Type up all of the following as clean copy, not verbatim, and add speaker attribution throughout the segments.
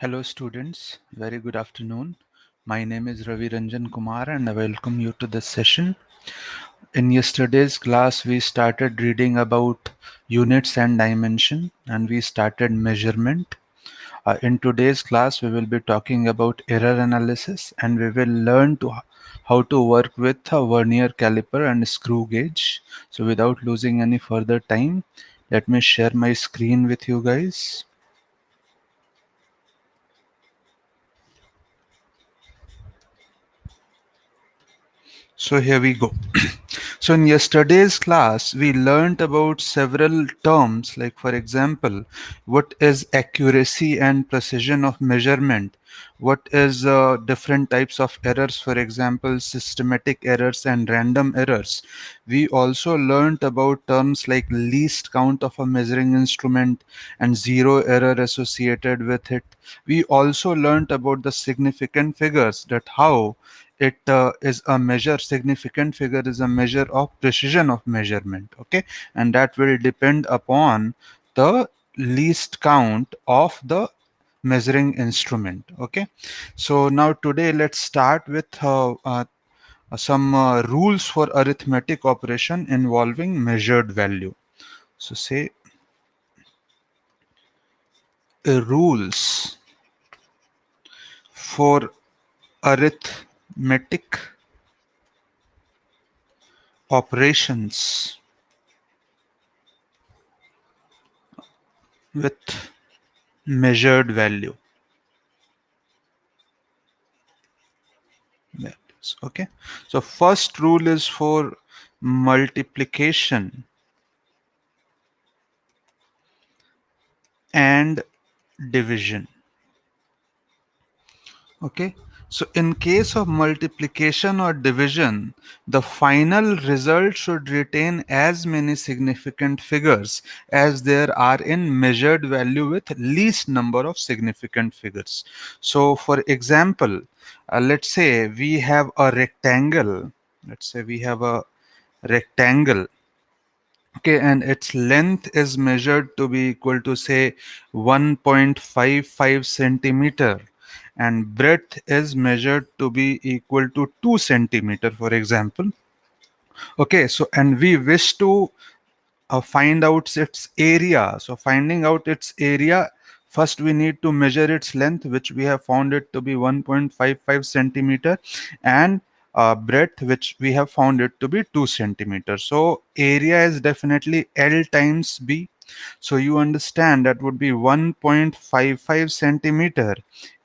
Speaker 1: Hello students, very good afternoon. My name is Ravi Ranjan Kumar and I welcome you to this session. In yesterday's class we started reading about units and dimension and we started measurement. In today's class we will be talking about error analysis and we will learn how to work with a vernier caliper and screw gauge. So without losing any further time, let me share my screen with you guys. So here we go. So in yesterday's class, we learned about several terms, like for example, what is accuracy and precision of measurement? What is different types of errors, for example, systematic errors and random errors. We also learned about terms like least count of a measuring instrument and zero error associated with it. We also learned about the significant figures, that how it is a measure. Significant figure is a measure of precision of measurement, okay, and that will depend upon the least count of the measuring instrument. Okay, so now today let's start with some rules for arithmetic operation involving measured value. So say rules for arithmetic operations with measured value. Values. Okay, so first rule is for multiplication and division. Okay, so in case of multiplication or division, the final result should retain as many significant figures as there are in measured value with least number of significant figures. So for example, let's say we have a rectangle. Let's say we have a rectangle, okay, and its length is measured to be equal to say 1.55 centimeter and breadth is measured to be equal to 2 centimeter, for example. Okay, so and we wish to find out its area. So finding out its area, first we need to measure its length, which we have found it to be 1.55 centimeter, and breadth, which we have found it to be 2 centimeters. So area is definitely L times B. So you understand that would be 1.55 centimeter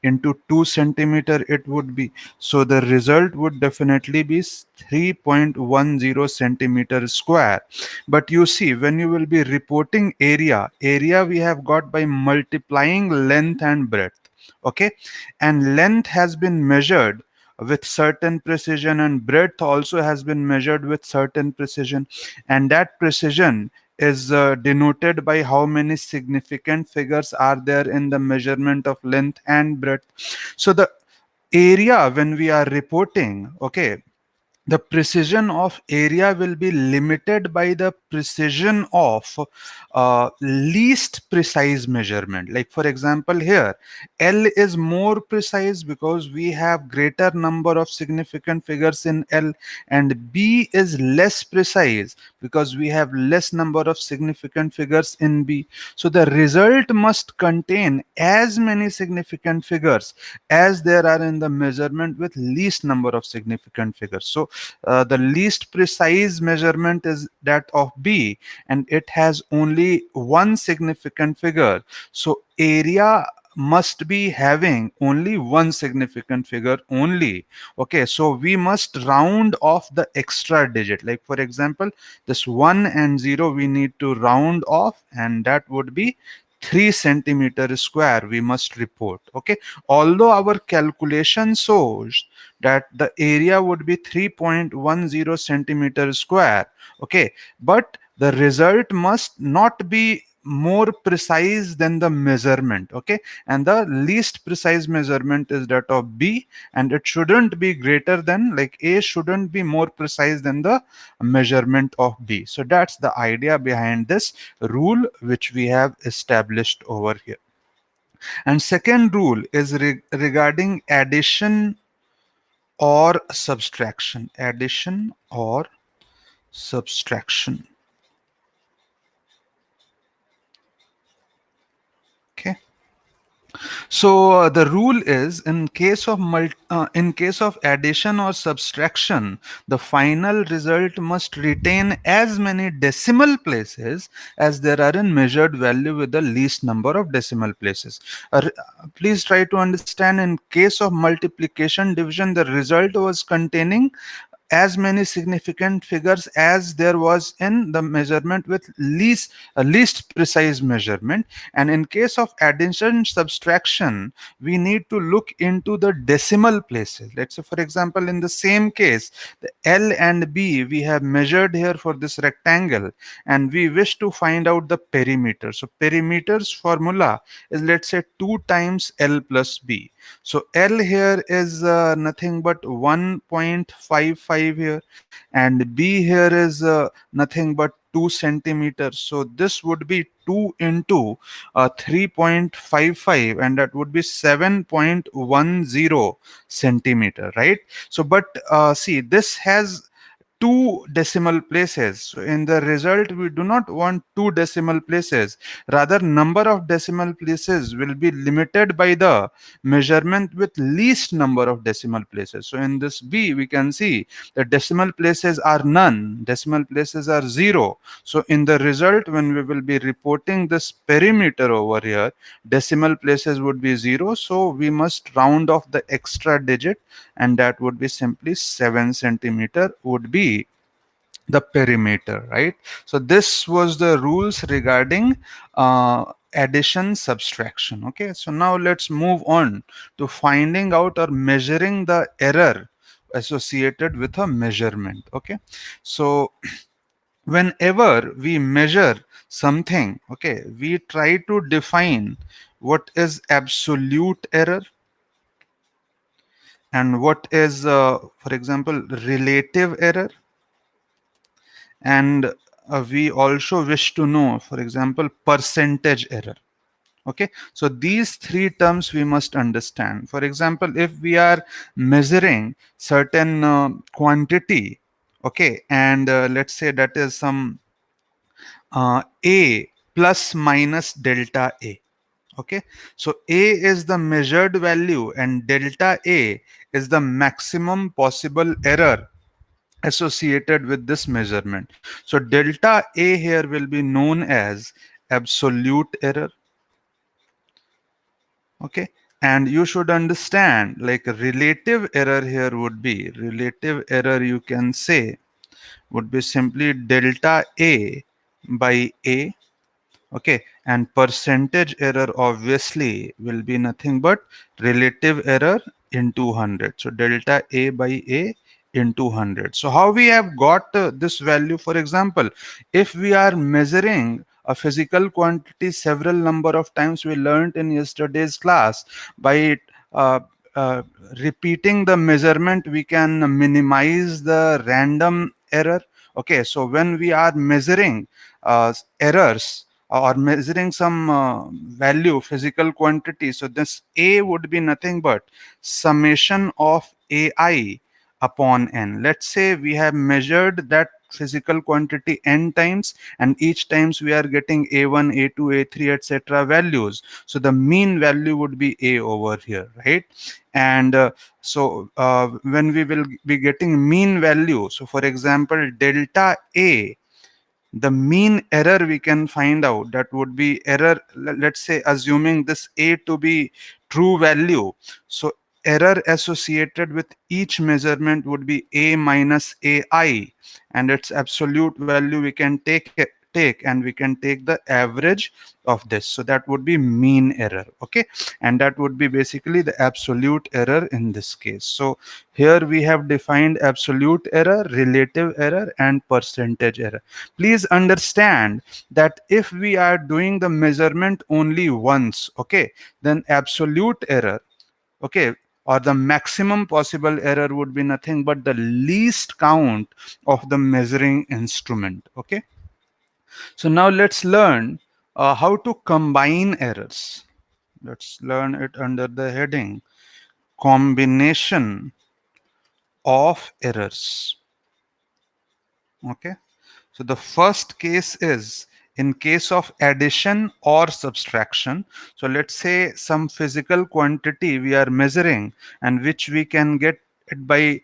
Speaker 1: into 2 centimeter it would be. So the result would definitely be 3.10 centimeter square. But you see, when you will be reporting area we have got by multiplying length and breadth. Okay, and length has been measured with certain precision and breadth also has been measured with certain precision, and that precision is denoted by how many significant figures are there in the measurement of length and breadth. So the area, when we are reporting, okay, the precision of area will be limited by the precision of least precise measurement. Like for example, here L is more precise because we have greater number of significant figures in L, and B is less precise because we have less number of significant figures in B. So the result must contain as many significant figures as there are in the measurement with least number of significant figures. So the least precise measurement is that of B, and it has only one significant figure. So area must be having only one significant figure only. Okay, so we must round off the extra digit. Like for example, this 1 and 0 we need to round off, and that would be 3 centimeter square we must report. Okay, although our calculation shows that the area would be 3.10 centimeter square, okay, but the result must not be more precise than the measurement. Okay, and the least precise measurement is that of B, and it shouldn't be greater than, like, A shouldn't be more precise than the measurement of B. So that's the idea behind this rule which we have established over here. And second rule is regarding addition or subtraction. Addition or subtraction. Okay. So the rule is in case of addition or subtraction, the final result must retain as many decimal places as there are in measured value with the least number of decimal places. Please try to understand, in case of multiplication division, the result was containing as many significant figures as there was in the measurement with least precise measurement. And in case of addition subtraction, we need to look into the decimal places. Let's say, for example, in the same case, the L and B we have measured here for this rectangle, and we wish to find out the perimeter. So perimeter's formula is, let's say, 2 times L plus B. So L here is nothing but 1.55 here, and B here is nothing but 2 centimeters. So this would be 2 into 3.55, and that would be 7.10 centimeter, right? So but see, this has two decimal places. So in the result, we do not want two decimal places. Rather, number of decimal places will be limited by the measurement with least number of decimal places. So in this B, we can see the decimal places are none. Decimal places are 0. So in the result, when we will be reporting this perimeter over here, decimal places would be 0. So we must round off the extra digit, and that would be simply 7 centimeter would be the perimeter, right? So this was the rules regarding addition subtraction. Okay, so now let's move on to finding out or measuring the error associated with a measurement. Okay, so whenever we measure something, okay, we try to define what is absolute error and what is for example, relative error. And we also wish to know, for example, percentage error. Okay, so these three terms we must understand. For example, if we are measuring certain quantity, okay, and let's say that is some a plus minus delta a. Okay, so a is the measured value and delta a is the maximum possible error associated with this measurement. So delta A here will be known as absolute error. Okay, and you should understand, like, relative error here would be, relative error you can say would be simply delta A by A. Okay, and percentage error obviously will be nothing but relative error into 100. So delta A by A into 100. So how we have got this value? For example, if we are measuring a physical quantity several number of times, we learned in yesterday's class, by uh, uh, repeating the measurement we can minimize the random error. Okay, so when we are measuring errors or measuring some value, physical quantity, so this A would be nothing but summation of AI upon n. Let's say we have measured that physical quantity n times, and each times we are getting a1, a2, a3, etc. values. So the mean value would be a over here, right? And when we will be getting mean value, so for example, delta a, the mean error we can find out, that would be error, let's say, assuming this a to be true value, so error associated with each measurement would be a minus ai, and its absolute value we can take and we can take the average of this, so that would be mean error. Okay, and that would be basically the absolute error in this case. So here we have defined absolute error, relative error, and percentage error. Please understand that if we are doing the measurement only once, okay, then absolute error, okay, or the maximum possible error would be nothing but the least count of the measuring instrument. Okay, so now let's learn how to combine errors. Let's learn it under the heading combination of errors. Okay. So the first case is in case of addition or subtraction. So let's say some physical quantity we are measuring and which we can get it by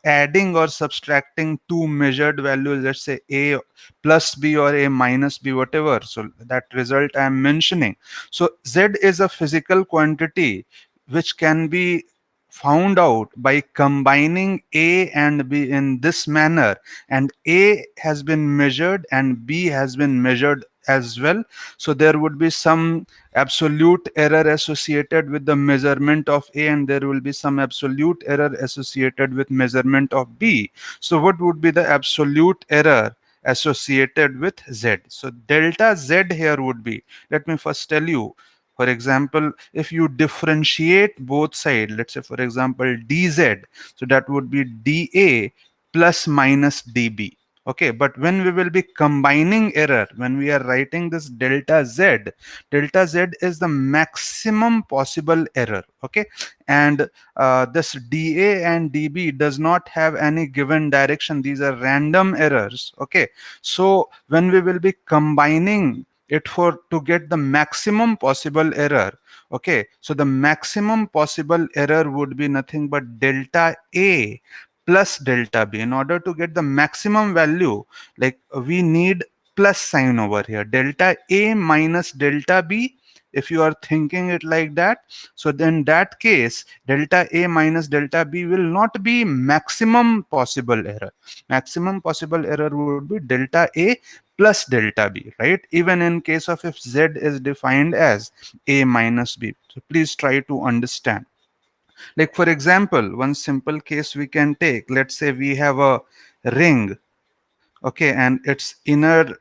Speaker 1: adding or subtracting two measured values, let's say a plus b or a minus b, whatever. So that result I am mentioning. So z is a physical quantity which can be found out by combining a and b in this manner, and A has been measured and B has been measured as well. So there would be some absolute error associated with the measurement of A, and there will be some absolute error associated with measurement of B. So what would be the absolute error associated with Z? So delta Z here would be, let me first tell you, for example, if you differentiate both sides, let's say for example dz, so that would be dA plus minus dB. Okay, but when we will be combining error, when we are writing this delta z is the maximum possible error. Okay, and this dA and dB does not have any given direction. These are random errors. Okay, so when we will be combining it for to get the maximum possible error, okay, so the maximum possible error would be nothing but delta A plus delta B. In order to get the maximum value, like we need plus sign over here, delta A minus delta B. If you are thinking it like that, so then that case delta A minus delta B will not be maximum possible error. Maximum possible error would be delta A plus delta B, right? Even in case of if Z is defined as A minus B. So please try to understand. Like for example, one simple case we can take. Let's say we have a ring, okay, and its inner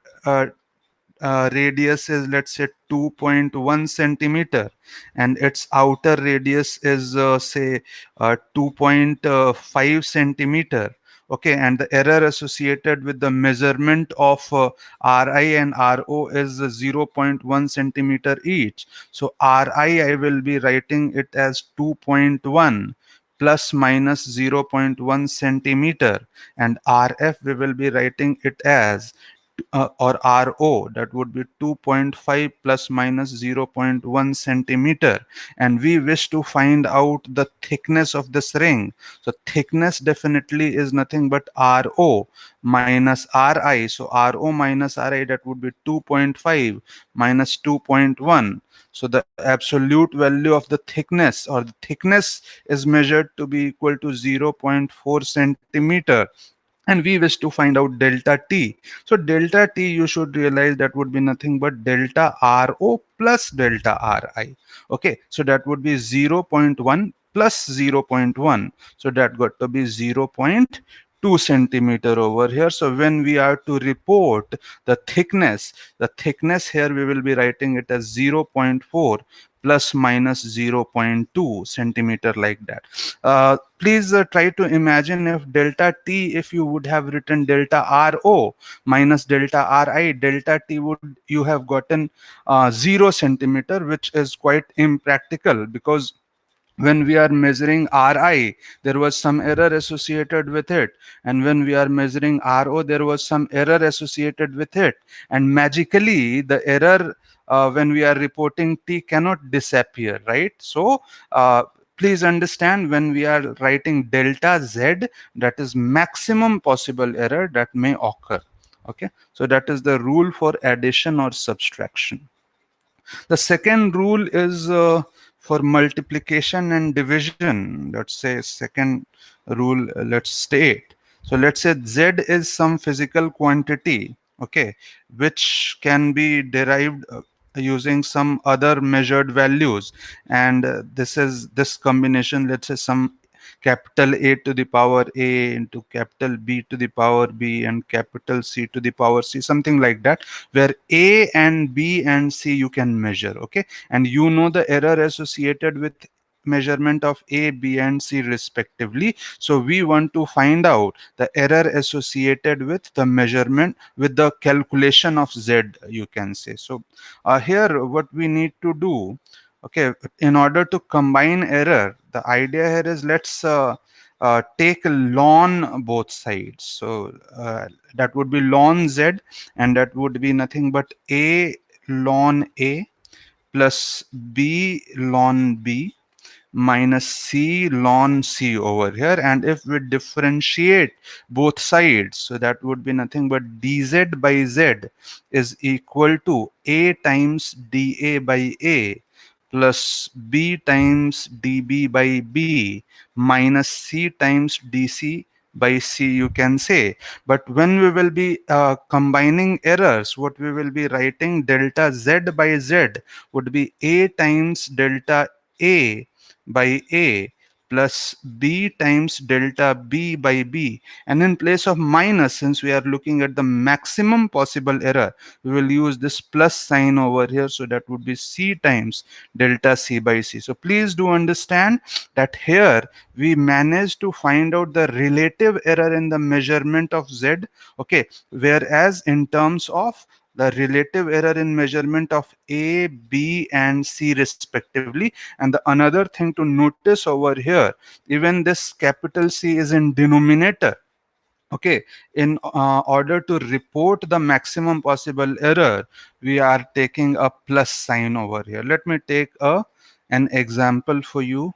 Speaker 1: radius is, let's say, 2.1 centimeter, and its outer radius is say 2.5 centimeter. Okay, and the error associated with the measurement of ri and ro is 0.1 centimeter each. So ri, I will be writing it as 2.1 plus minus 0.1 centimeter, and rf we will be writing it as or RO, that would be 2.5 plus minus 0.1 centimeter, and we wish to find out the thickness of this ring. So thickness definitely is nothing but RO minus RI. So RO minus RI, that would be 2.5 minus 2.1. So the absolute value of the thickness, or the thickness, is measured to be equal to 0.4 centimeter, and we wish to find out delta t. So delta t, you should realize, that would be nothing but delta ro plus delta ri. Okay, so that would be 0.1 plus 0.1, so that got to be 0.2 centimeter over here. So when we are to report the thickness here we will be writing it as 0.4 plus minus 0.2 centimeter, like that. Please try to imagine if delta t, if you would have written delta ro minus delta ri, delta t would you have gotten 0 centimeter, which is quite impractical, because when we are measuring ri, there was some error associated with it, and when we are measuring ro, there was some error associated with it, and magically the error when we are reporting t cannot disappear, right? So please understand, when we are writing delta z, that is maximum possible error that may occur. Okay, so that is the rule for addition or subtraction. The second rule is for multiplication and division. Let's say second rule, let's state. So let's say Z is some physical quantity, okay, which can be derived using some other measured values, and this combination, let's say some capital A to the power A into capital B to the power B and capital C to the power C, something like that, where A and B and C you can measure. Okay, and you know the error associated with measurement of A, B and C respectively. So we want to find out the error associated with the measurement, with the calculation of Z, you can say. So here what we need to do, Okay, in order to combine error, the idea here is let's take ln both sides. So that would be ln z, and that would be nothing but a ln a plus b ln b minus c ln c over here. And if we differentiate both sides, so that would be nothing but dz by z is equal to a times dA by a plus b times dB by b minus c times dC by c, you can say. But when we will be combining errors, what we will be writing, delta z by z would be a times delta a by a plus b times delta b by b, and in place of minus, since we are looking at the maximum possible error, we will use this plus sign over here. So that would be c times delta c by c. So please do understand that here we managed to find out the relative error in the measurement of z, okay, whereas in terms of the relative error in measurement of A, B, and C respectively. And the another thing to notice over here, even this capital C is in denominator. Okay, in order to report the maximum possible error, we are taking a plus sign over here. Let me take an example for you.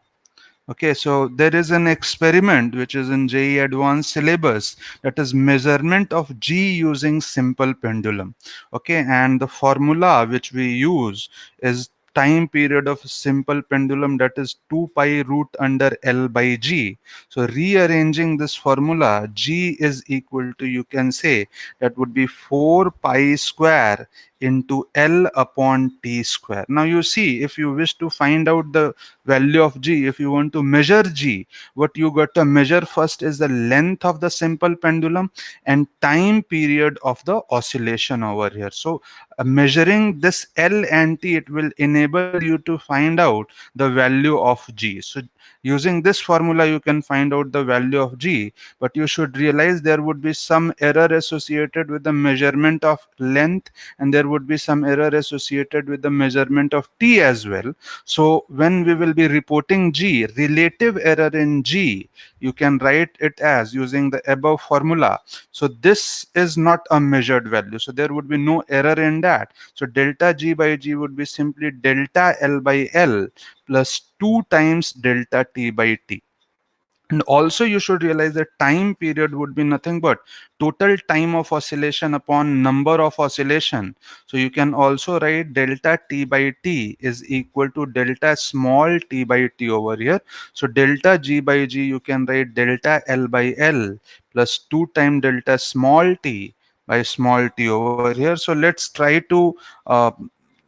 Speaker 1: Okay, so there is an experiment which is in JEE Advanced syllabus, that is measurement of G using simple pendulum. Okay, and the formula which we use is time period of simple pendulum, that is 2 pi root under L by G. So rearranging this formula, G is equal to, you can say, that would be 4 pi square into L upon T square. Now you see, if you wish to find out the value of G, if you want to measure G, what you got to measure first is the length of the simple pendulum and time period of the oscillation over here. So measuring this L and T, it will enable you to find out the value of G. So using this formula you can find out the value of G, but you should realize there would be some error associated with the measurement of length, and there would be some error associated with the measurement of T as well. So when we will be reporting G, relative error in G, you can write it as using the above formula. So this is not a measured value, so there would be no error in that. So delta G by G would be simply delta L by L plus 2 times delta T by T. And also you should realize that time period would be nothing but total time of oscillation upon number of oscillation. So you can also write delta T by T is equal to delta small t by T over here. So delta G by G, you can write delta L by L plus 2 times delta small t by small t over here. So let's try to uh,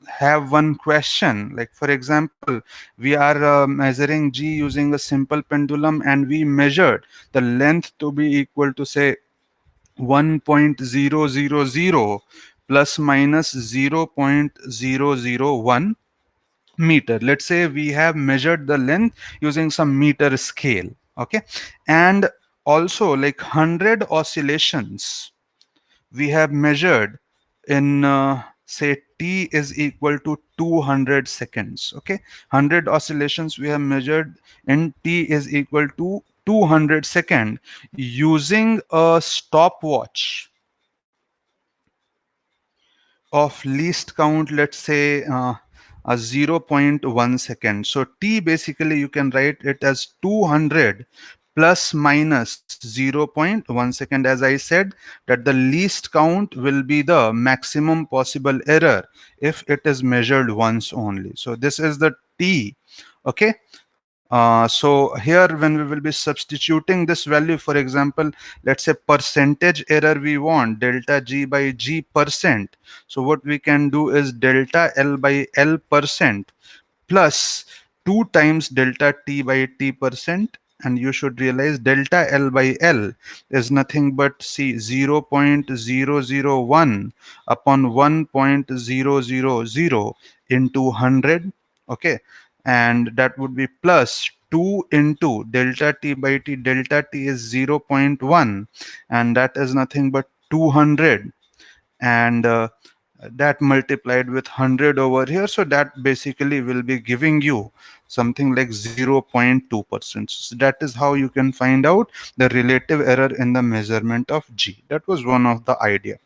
Speaker 1: have one question. Like for example, we are measuring G using a simple pendulum, and we measured the length to be equal to, say, 1.000 plus minus 0.001 meter. Let's say we have measured the length using some meter scale. Okay, and also like 100 oscillations we have measured in say t is equal to 200 seconds. Okay, 100 oscillations we have measured in t is equal to 200 second using a stopwatch of least count, let's say a zero point 0.1 second. So t basically you can write it as 200 plus minus zero point 0.1 second. As I said, that the least count will be the maximum possible error if it is measured once only. So this is the t. Okay, so here when we will be substituting this value, for example, let's say percentage error we want, delta G by G percent. So what we can do is delta L by L percent plus 2 times delta T by T percent. And you should realize delta L by L is nothing but, see, 0.001 upon 1.000 into 100. Okay, and that would be plus 2 into delta T by T. Delta T is 0.1, and that is nothing but 200. And that multiplied with 100 over here, so that basically will be giving you something like 0.2%. So that is how you can find out the relative error in the measurement of G. That was one of the idea.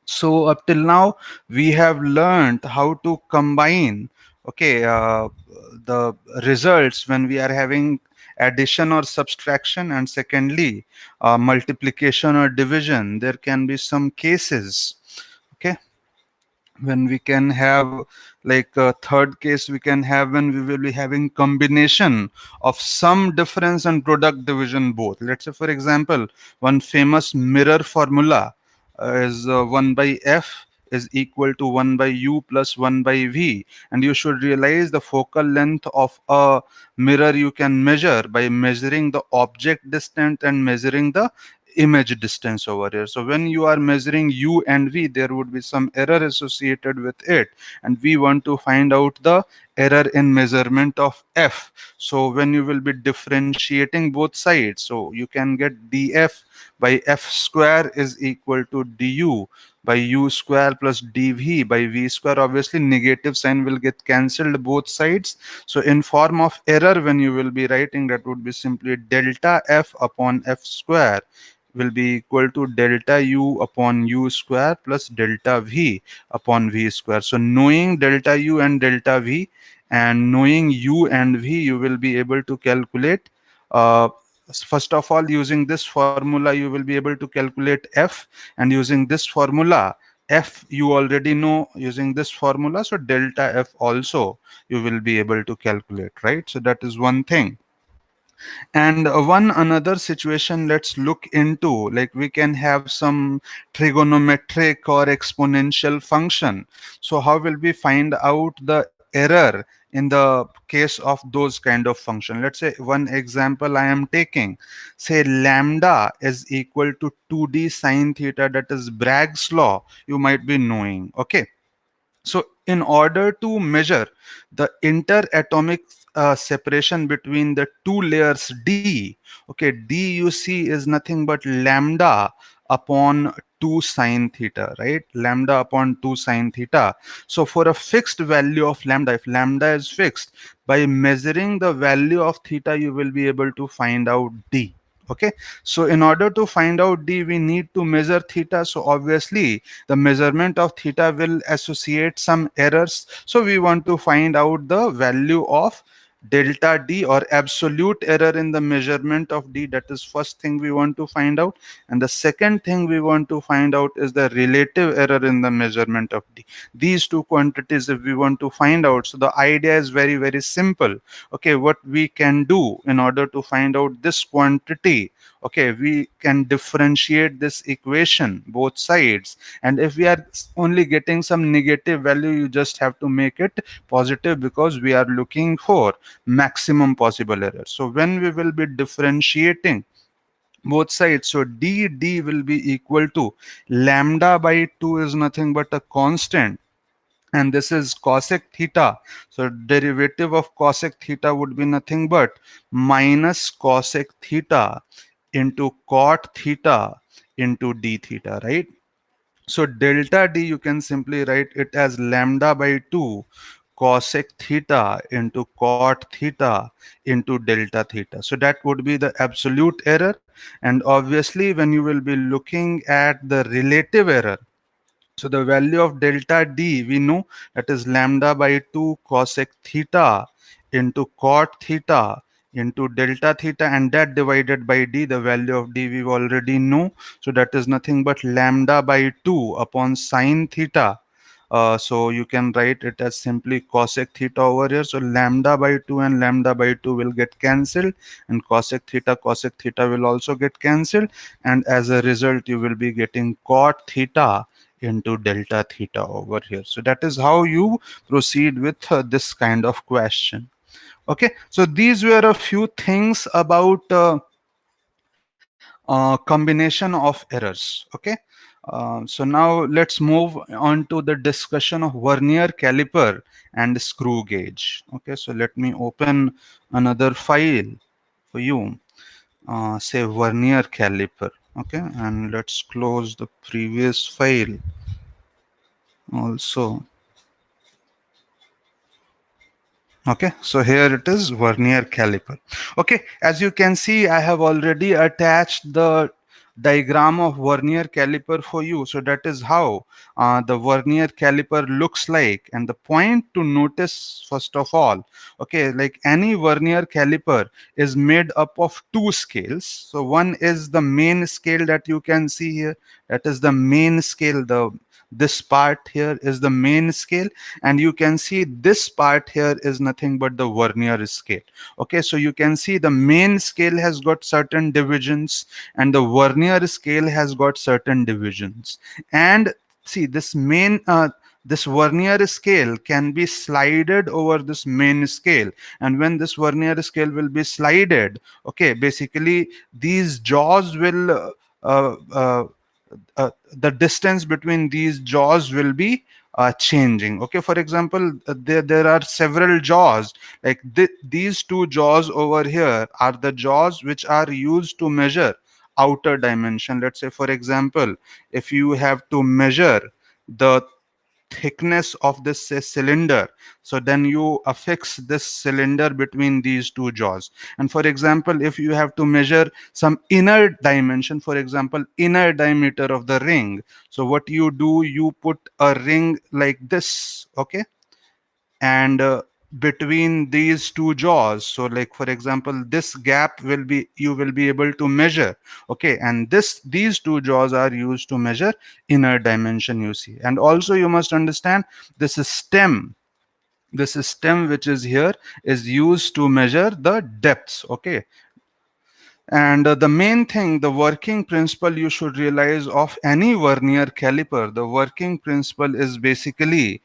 Speaker 1: So up till now we have learned how to combine, okay, the results when we are having addition or subtraction, and secondly multiplication or division. There can be some cases, okay, when we can have, like a third case we can have when we will be having combination of sum difference and product division both. Let's say for example, one famous mirror formula is 1 by f is equal to 1 by u plus 1 by v, and you should realize the focal length of a mirror you can measure by measuring the object distance and measuring the image distance over here. So when you are measuring u and v, there would be some error associated with it, and we want to find out the error in measurement of f. So when you will be differentiating both sides, so you can get df by f square is equal to du by u square plus dv by v square. Obviously negative sign will get cancelled both sides, so in form of error when you will be writing, that would be simply delta f upon f square will be equal to delta u upon u square plus delta v upon v square. So knowing delta u and delta v and knowing u and v, you will be able to calculate, uh, first of all using this formula you will be able to calculate f, and using this formula f you already know using this formula, so delta f also you will be able to calculate, right? So that is one thing. And one another situation let's look into, like we can have some trigonometric or exponential function. So how will we find out the error in the case of those kind of function? Let's say one example I am taking, say lambda is equal to 2d sine theta, that is Bragg's law, you might be knowing, okay. So in order to measure the interatomic separation between the two layers D, okay, D you see is nothing but lambda upon 2 sine theta, right? Lambda upon 2 sine theta. So for a fixed value of lambda, if lambda is fixed, by measuring the value of theta, you will be able to find out D. Okay, so in order to find out D, we need to measure theta. So obviously the measurement of theta will associate some errors, so we want to find out the value of delta D or absolute error in the measurement of D. That is first thing we want to find out, and the second thing we want to find out is the relative error in the measurement of D. These two quantities if we want to find out, so the idea is very very simple. Okay, what we can do in order to find out this quantity, okay, we can differentiate this equation both sides, and if we are only getting some negative value, you just have to make it positive because we are looking for maximum possible error. So when we will be differentiating both sides, so d will be equal to lambda by 2 is nothing but a constant, and this is cosec theta. So derivative of cosec theta would be nothing but minus cosec theta into cot theta into d theta, right? So delta D you can simply write it as lambda by 2 cosec theta into cot theta into delta theta. So that would be the absolute error. And obviously when you will be looking at the relative error, so the value of delta D we know that is lambda by 2 cosec theta into cot theta into delta theta, and that divided by D, the value of D we already know. So that is nothing but lambda by 2 upon sine theta. So you can write it as simply cosec theta over here. So lambda by 2 and lambda by 2 will get cancelled, and cosec theta will also get cancelled, and as a result you will be getting cot theta into delta theta over here. So that is how you proceed with this kind of question. Okay, so these were a few things about combination of errors. Okay, so now let's move on to the discussion of vernier caliper and screw gauge. Okay, so let me open another file for you, say vernier caliper. Okay, and let's close the previous file. also. Okay, so here it is, vernier caliper. Okay, as you can see, I have already attached the diagram of vernier caliper for you. So that is how the vernier caliper looks like. And the point to notice, first of all, okay, like any vernier caliper is made up of two scales. So one is the main scale that you can see here. That is the main scale. This part here is the main scale, and you can see this part here is nothing but the vernier scale. Okay, so you can see the main scale has got certain divisions and the vernier scale has got certain divisions. And see, this vernier scale can be slided over this main scale, and when this vernier scale will be slided, okay, basically these jaws will the distance between these jaws will be changing. Okay, for example, there are several jaws, like these two jaws over here are the jaws which are used to measure outer dimension. Let's say, for example, if you have to measure the thickness of this, say, cylinder, so then you affix this cylinder between these two jaws. And for example, if you have to measure some inner dimension, for example, inner diameter of the ring, so what you do, you put a ring like this, okay, and between these two jaws, so like for example, this gap will be, you will be able to measure. Okay, and these two jaws are used to measure inner dimension, you see. And also you must understand, this stem, which is here, is used to measure the depths. Okay, and the main thing, the working principle you should realize of any vernier caliper, the working principle is basically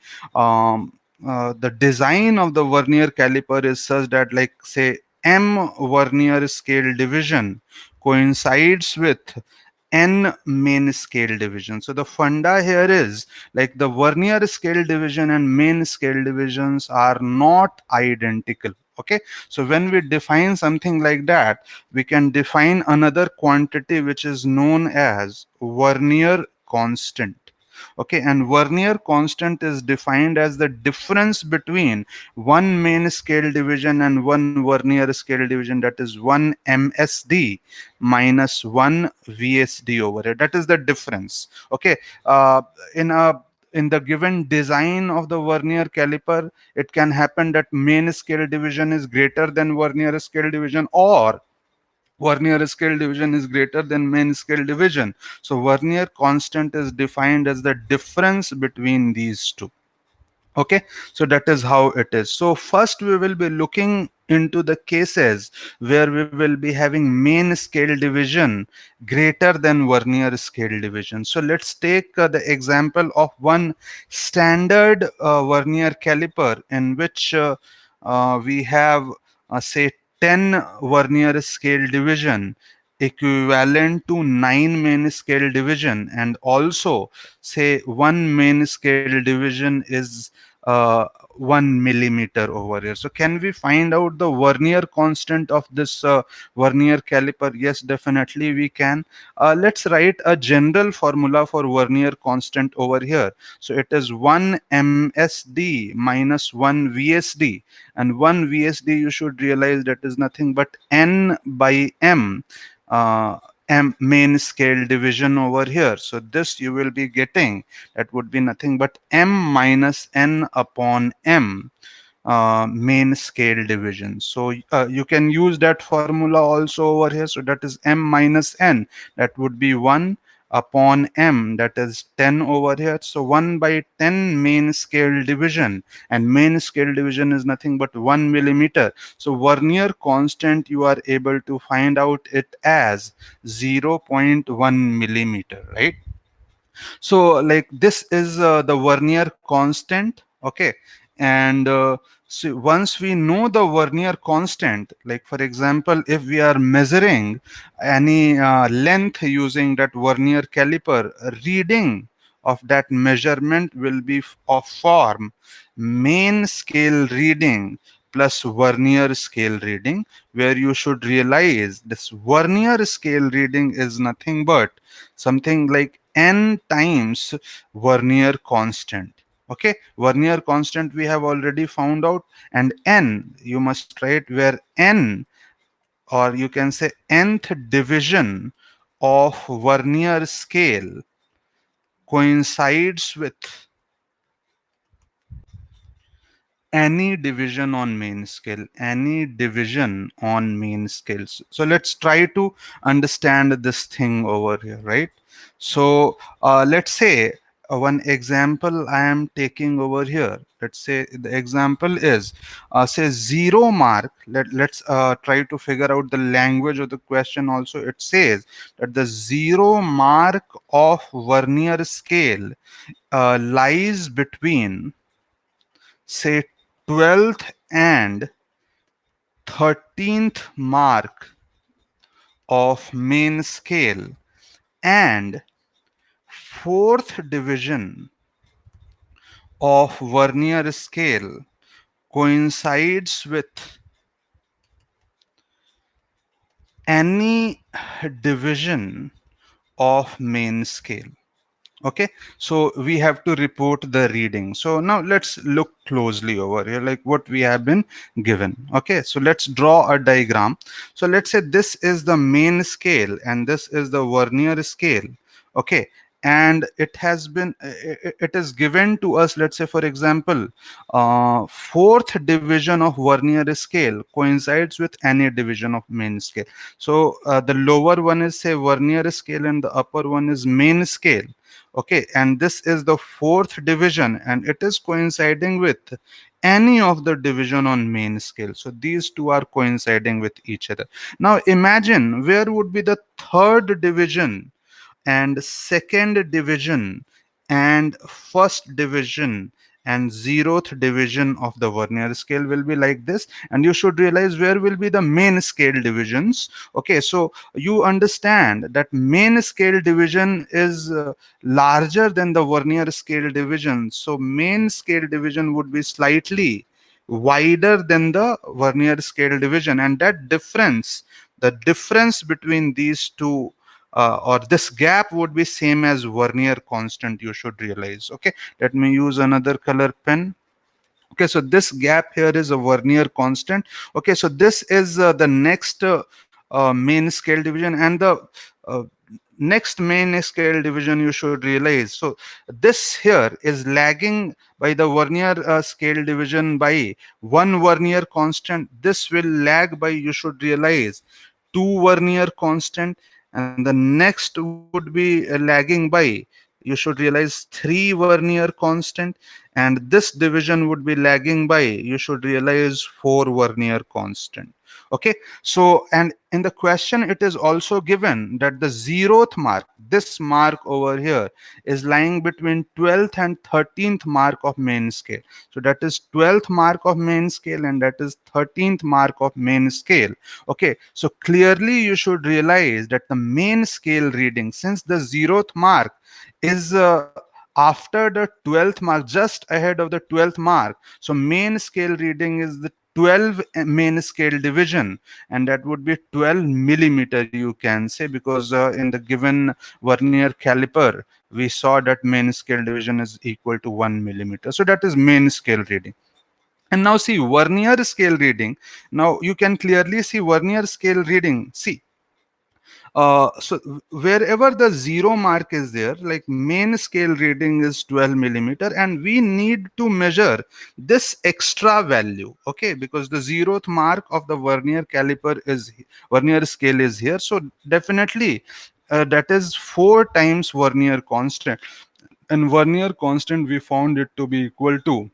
Speaker 1: the design of the vernier caliper is such that, like, say, M vernier scale division coincides with N main scale division. So the funda here is, like, the vernier scale division and main scale divisions are not identical. Okay, so when we define something like that, we can define another quantity which is known as vernier constant. Okay, and vernier constant is defined as the difference between one main scale division and one vernier scale division, that is 1 MSD minus 1 VSD over here. That is the difference. Okay, in a in the given design of the vernier caliper, it can happen that main scale division is greater than vernier scale division, or vernier scale division is greater than main scale division. So vernier constant is defined as the difference between these two. Okay, so that is how it is. So first we will be looking into the cases where we will be having main scale division greater than vernier scale division. So let's take the example of one standard vernier caliper in which we have, say, 10 vernier scale division equivalent to 9 main scale division, and also say one main scale division is 1 millimeter over here. So can we find out the vernier constant of this vernier caliper? Yes, definitely we can. Let's write a general formula for vernier constant over here. So it is 1 MSD minus 1 VSD, and 1 VSD, you should realize, that is nothing but N by M. Uh, M main scale division over here. So this you will be getting, that would be nothing but M minus N upon M main scale division. So you can use that formula also over here. So that is M minus N, that would be 1 upon M, that is 10 over here. So 1 by 10 main scale division, and main scale division is nothing but 1 millimeter. So vernier constant, you are able to find out it as 0.1 millimeter, right? So like this is the vernier constant. Okay, and so once we know the vernier constant, like for example, if we are measuring any length using that vernier caliper, reading of that measurement will be of form main scale reading plus vernier scale reading, where you should realize this vernier scale reading is nothing but something like n times Vernier constant. Okay, Vernier constant we have already found out, and n you must write where n, or you can say nth division of Vernier scale coincides with any division on main scale, any division on main scales. So let's try to understand this thing over here, right? So let's say one example I am taking over here. Let's say the example is say 0 mark. Let's try to figure out the language of the question also. It says that the 0 mark of Vernier scale lies between, say, 12th and 13th mark of main scale, and fourth division of Vernier scale coincides with any division of main scale. Okay, so we have to report the reading. So now let's look closely over here, like what we have been given. Okay, so let's draw a diagram. So let's say this is the main scale and this is the Vernier scale. Okay, and it is given to us, let's say for example, fourth division of Vernier scale coincides with any division of main scale. So the lower one is, say, Vernier scale, and the upper one is main scale. Okay, and this is the fourth division and it is coinciding with any of the division on main scale. So these two are coinciding with each other. Now imagine where would be the third division and second division and first division and zeroth division of the Vernier scale will be like this. And you should realize where will be the main scale divisions. Okay, so you understand that main scale division is larger than the Vernier scale division. So main scale division would be slightly wider than the Vernier scale division, and that difference, the difference between these two, or this gap, would be same as Vernier constant, you should realize. Okay, let me use another color pen. Okay, so this gap here is a Vernier constant. Okay, so this is the next main scale division, and the uh, next main scale division you should realize. So this here is lagging by the Vernier scale division by one Vernier constant. This will lag by, you should realize, two Vernier constant, and the next would be lagging by, you should realize, three Vernier constant, and this division would be lagging by, you should realize, four Vernier constant. Okay, so and in the question it is also given that the zeroth mark, this mark over here, is lying between 12th and 13th mark of main scale. So that is 12th mark of main scale and that is 13th mark of main scale. Okay, so clearly you should realize that the main scale reading, since the zeroth mark is after the 12th mark, just ahead of the 12th mark, so main scale reading is the 12 main scale division, and that would be 12 millimeter, you can say, because in the given Vernier caliper we saw that main scale division is equal to 1 millimeter. So that is main scale reading. And now see Vernier scale reading. Now you can clearly see Vernier scale reading. See, so wherever the zero mark is there, like main scale reading is 12 millimeter, and we need to measure this extra value. Okay, because the zeroth mark of the Vernier caliper is, Vernier scale is here. So definitely that is 4 times Vernier constant, and Vernier constant we found it to be equal to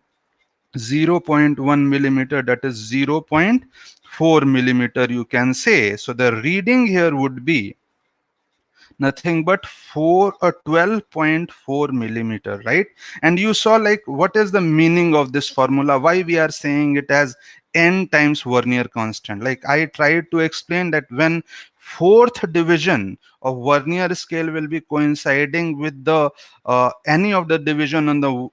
Speaker 1: 0.1 millimeter, that is 0.4 millimeter, you can say. So the reading here would be nothing but 12.4 millimeter, right? And you saw, like, what is the meaning of this formula, why we are saying it as n times Vernier constant. Like I tried to explain that when fourth division of Vernier scale will be coinciding with the any of the division on the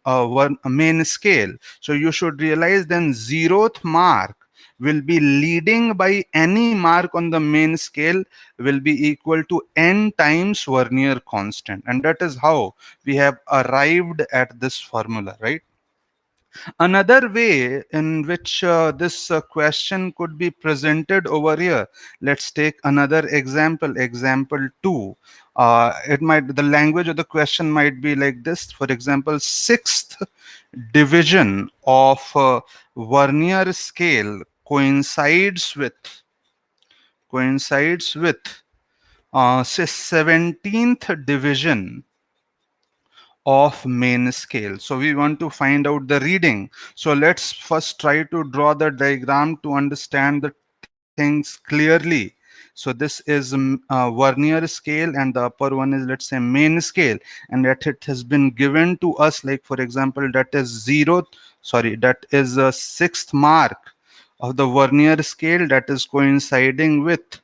Speaker 1: main scale, so you should realize then zeroth mark will be leading by any mark on the main scale will be equal to n times Vernier constant. And that is how we have arrived at this formula, right? Another way in which this question could be presented over here, let's take another example, example 2. The language of the question might be like this. For example, sixth division of Vernier scale coincides with say 17th division of main scale. So we want to find out the reading. So let's first try to draw the diagram to understand the things clearly. So this is Vernier scale, and the upper one is, let's say, main scale, and that it has been given to us, like for example, that is that is a sixth mark of the Vernier scale that is coinciding with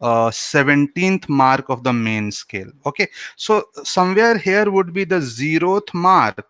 Speaker 1: 17th mark of the main scale. Okay, so somewhere here would be the 0th mark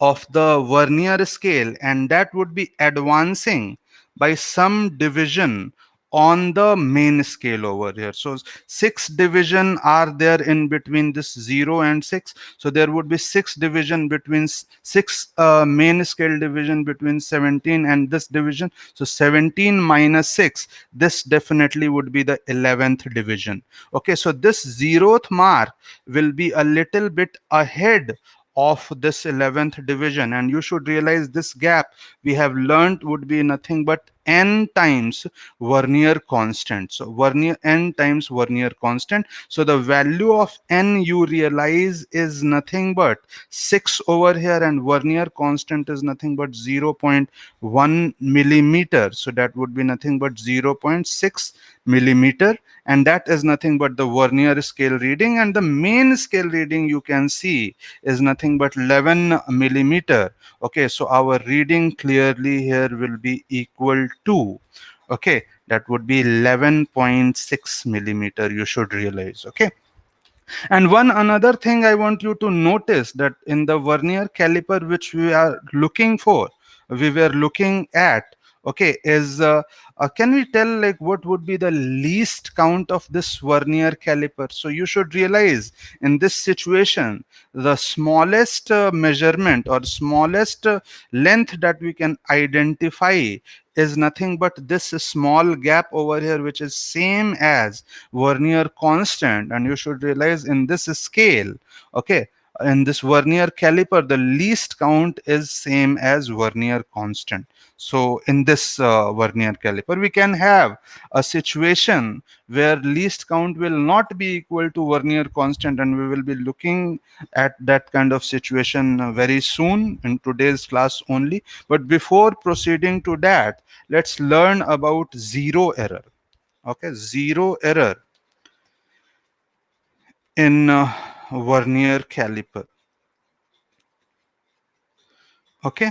Speaker 1: of the Vernier scale, and that would be advancing by some division on the main scale over here. So six division are there in between this 0 and 6. So there would be six division between six main scale division between 17 and this division. So 17 minus 6, this definitely would be the 11th division. Okay, so this 0th mark will be a little bit ahead of this 11th division, and you should realize this gap we have learned would be nothing but n times Vernier constant. So Vernier n times Vernier constant. So the value of n, you realize, is nothing but 6 over here, and Vernier constant is nothing but 0.1 millimeter. So that would be nothing but 0.6 millimeter, and that is nothing but the Vernier scale reading. And the main scale reading, you can see, is nothing but 11 millimeter. Okay, so our reading clearly here will be equal to, okay, that would be 11.6 millimeter, you should realize. Okay, and one another thing I want you to notice, that in the Vernier caliper which we were looking at, okay, is can we tell like what would be the least count of this Vernier caliper? So you should realize in this situation, the smallest measurement or smallest length that we can identify is nothing but this small gap over here, which is same as Vernier constant. And you should realize in this scale, okay, in this Vernier caliper, the least count is same as Vernier constant. So in this Vernier caliper, we can have a situation where least count will not be equal to Vernier constant, and we will be looking at that kind of situation very soon in today's class only. But before proceeding to that, let's learn about zero error. Okay, zero error in Vernier caliper. Okay,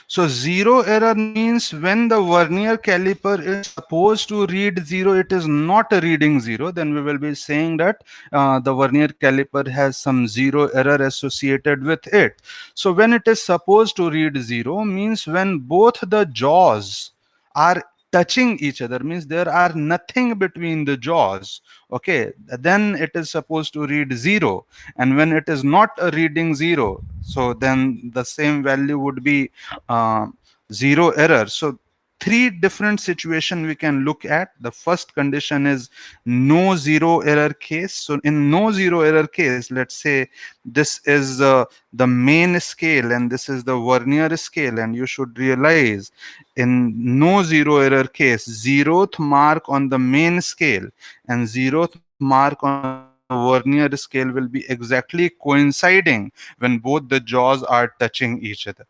Speaker 1: so zero error means when the Vernier caliper is supposed to read 0, it is not reading 0, then we will be saying that the Vernier caliper has some zero error associated with it. So when it is supposed to read 0 means when both the jaws are touching each other, means there are nothing between the jaws. Okay, then it is supposed to read 0. And when it is not reading 0, so then the same value would be uh, zero error. So three different situation we can look at. The first condition is no zero error case. So in no zero error case, let's say this is the main scale and this is the Vernier scale, and you should realize in no zero error case, 0th mark on the main scale and 0th mark on the Vernier scale will be exactly coinciding when both the jaws are touching each other.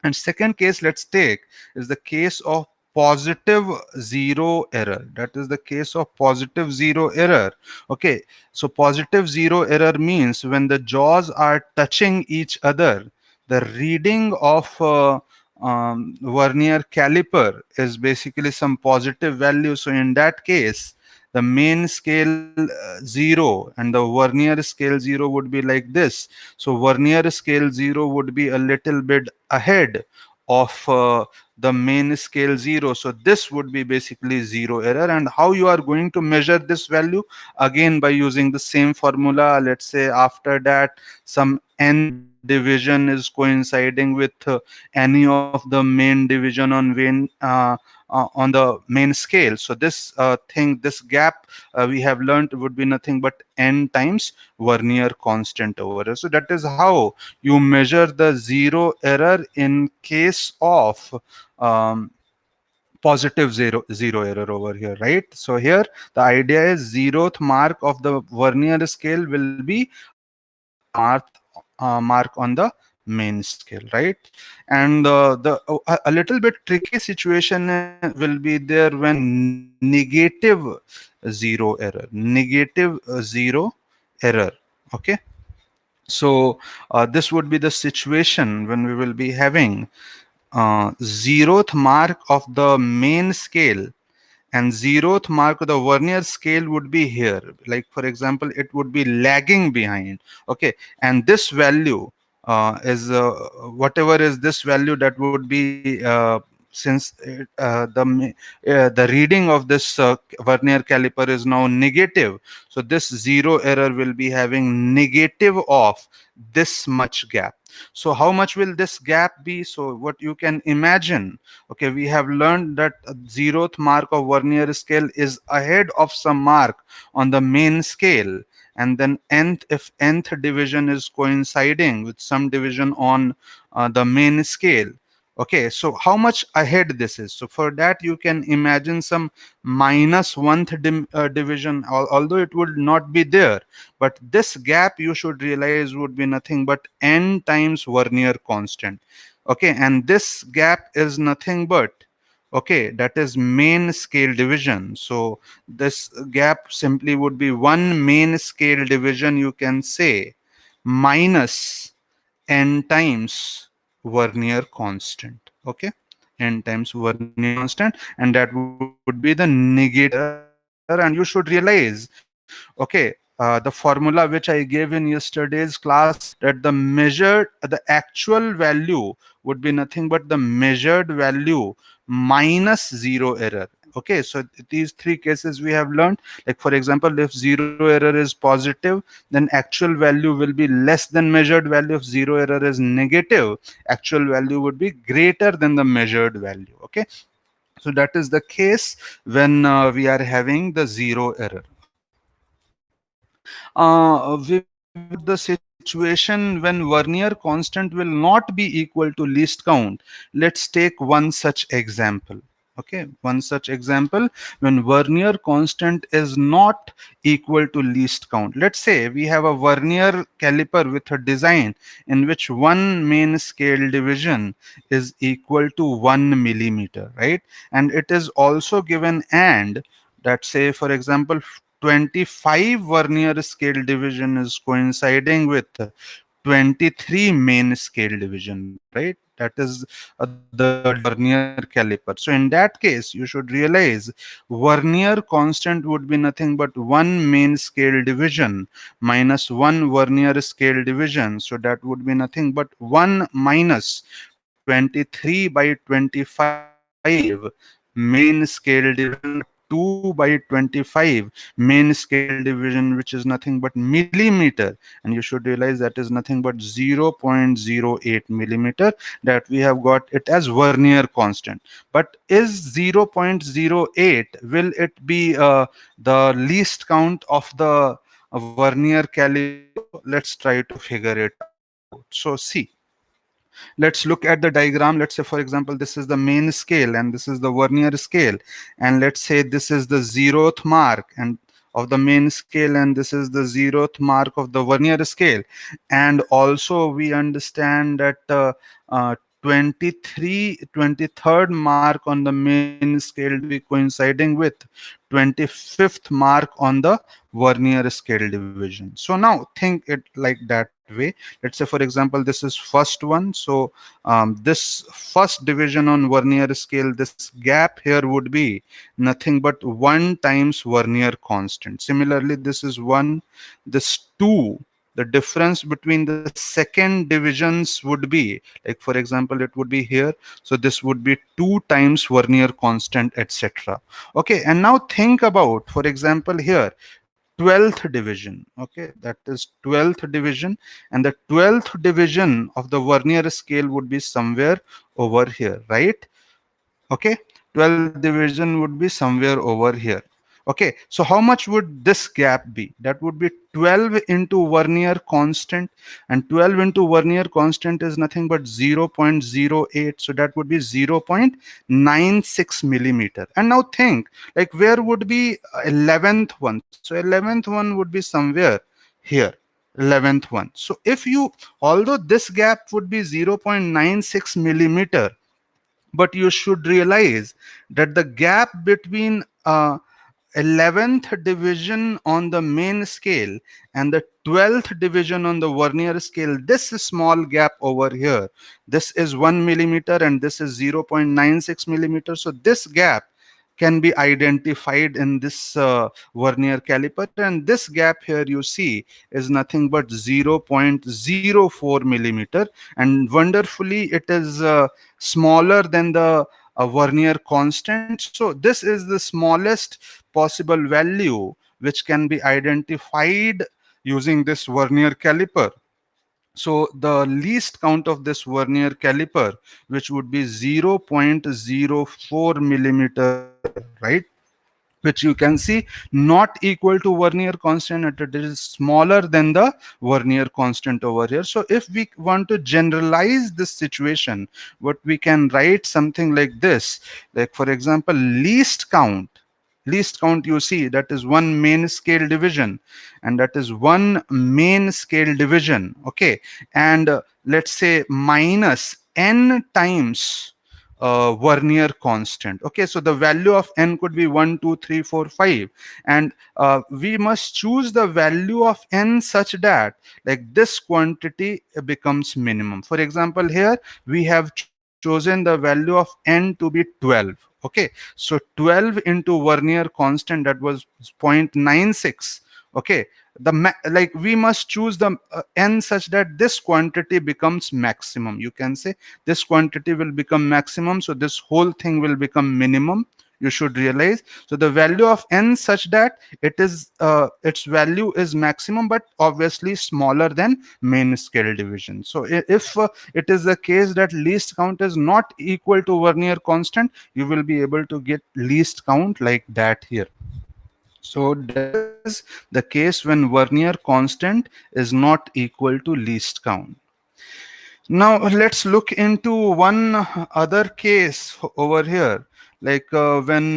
Speaker 1: And second case let's take is the case of positive zero error. That is the case of positive zero error. Okay, so positive zero error means when the jaws are touching each other, the reading of Vernier caliper is basically some positive value. So in that case, the main scale 0 and the Vernier scale 0 would be like this. So Vernier scale 0 would be a little bit ahead of the main scale 0. So this would be basically zero error. And how you are going to measure this value? Again, by using the same formula. Let's say after that some nth division is coinciding with any of the main division on on the main scale. So this this gap we have learned would be nothing but n times Vernier constant over here. So that is how you measure the zero error in case of um, positive zero error over here, right? So here the idea is zeroth mark of the Vernier scale will be a zeroth mark on the main scale, right? And a little bit tricky situation will be there when negative zero error. Okay, so this would be the situation when we will be having zeroth mark of the main scale, and zeroth mark of the Vernier scale would be here. Like for example, it would be lagging behind. Okay, and this value is whatever is this value, that would be since the reading of this Vernier caliper is now negative, so this zero error will be having negative of this much gap. So how much will this gap be? So what you can imagine, okay, we have learned that zeroth mark of Vernier scale is ahead of some mark on the main scale, and then nth, if nth division is coinciding with some division on the main scale. Okay, so how much ahead this is? So for that you can imagine some minus division, although it would not be there, but this gap you should realize would be nothing but n times Vernier constant. Okay, and this gap is nothing but, okay, that is main scale division. So this gap simply would be one main scale division, you can say, minus n times Vernier constant. Okay, n times Vernier constant, and that would be the negative error. And you should realize, okay, the formula which I gave in yesterday's class, that the actual value would be nothing but the measured value minus zero error. Okay, so these three cases we have learned. Like for example, if zero error is positive, then actual value will be less than measured value. If zero error is negative, actual value would be greater than the measured value. Okay, so that is the case when we are having the zero error. We will talk about the situation when Vernier constant will not be equal to least count. Let's take one such example. Okay, one such example when Vernier constant is not equal to least count. Let's say we have a Vernier caliper with a design in which one main scale division is equal to 1 millimeter, right? And it is also given, and that, say for example, 25 Vernier scale division is coinciding with 23 main scale division, right? That is the design Vernier caliper. So in that case, you should realize Vernier constant would be nothing but one main scale division minus one Vernier scale division. So that would be nothing but 1 minus 23 by 25 main scale division, 2 by 25 main scale division, which is nothing but millimeter. And you should realize that is nothing but 0.08 millimeter, that we have got it as Vernier constant. But is 0.08, will it be the least count of the Vernier caliper? Let's try to figure it out. So see, let's look at the diagram. Let's say for example, this is the main scale and this is the Vernier scale, and let's say this is the zeroth mark and of the main scale, and this is the zeroth mark of the Vernier scale. And also we understand that 23rd mark on the main scale will be coinciding with 25th mark on the Vernier scale division. So now think it like that way. Let's say for example, this is first one. So this first division on Vernier scale, this gap here would be nothing but 1 times Vernier constant. Similarly, this is 1, this 2, the difference between the second divisions would be, like for example, it would be here. So this would be 2 times Vernier constant, etc. Okay, and now think about, for example, here 12th division. Okay, that is 12th division, and the 12th division of the Vernier scale would be somewhere over here, right? Okay, 12th division would be somewhere over here. Okay, so how much would this gap be? That would be 12 into Vernier constant, and 12 into Vernier constant is nothing but 0.08, so that would be 0.96 millimeter. And now think, like, where would be 11th one? So 11th one would be somewhere here, 11th one. So if you, although this gap would be 0.96 millimeter, but you should realize that the gap between 11th division on the main scale and the 12th division on the Vernier scale, this small gap over here, this is 1 millimeter and this is 0.96 millimeter. So this gap can be identified in this Vernier caliper, and this gap here you see is nothing but 0.04 millimeter, and wonderfully it is smaller than the Vernier constant. So this is the smallest possible value which can be identified using this Vernier caliper. So the least count of this Vernier caliper, which would be 0.04 millimeter, right? Which you can see not equal to Vernier constant, it is smaller than the Vernier constant over here. So if we want to generalize this situation, what we can write something like this, like for example, least count you see, that is one main scale division, and that is one main scale division. Okay, and let's say minus n times Vernier constant. Okay, so the value of n could be 1, 2, 3, 4, 5, and we must choose the value of n such that like this quantity becomes minimum. For example, here we have chosen the value of n to be 12. Okay, so 12 into Vernier constant, that was 0.96. Okay, like we must choose the n such that this quantity becomes maximum. You can say this quantity will become maximum, so this whole thing will become minimum. You should realize, so the value of n such that it is its value is maximum, but obviously smaller than main scale division. So if it is the case that least count is not equal to Vernier constant, you will be able to get least count like that here. So that is the case when Vernier constant is not equal to least count. Now let's look into one other case over here, like when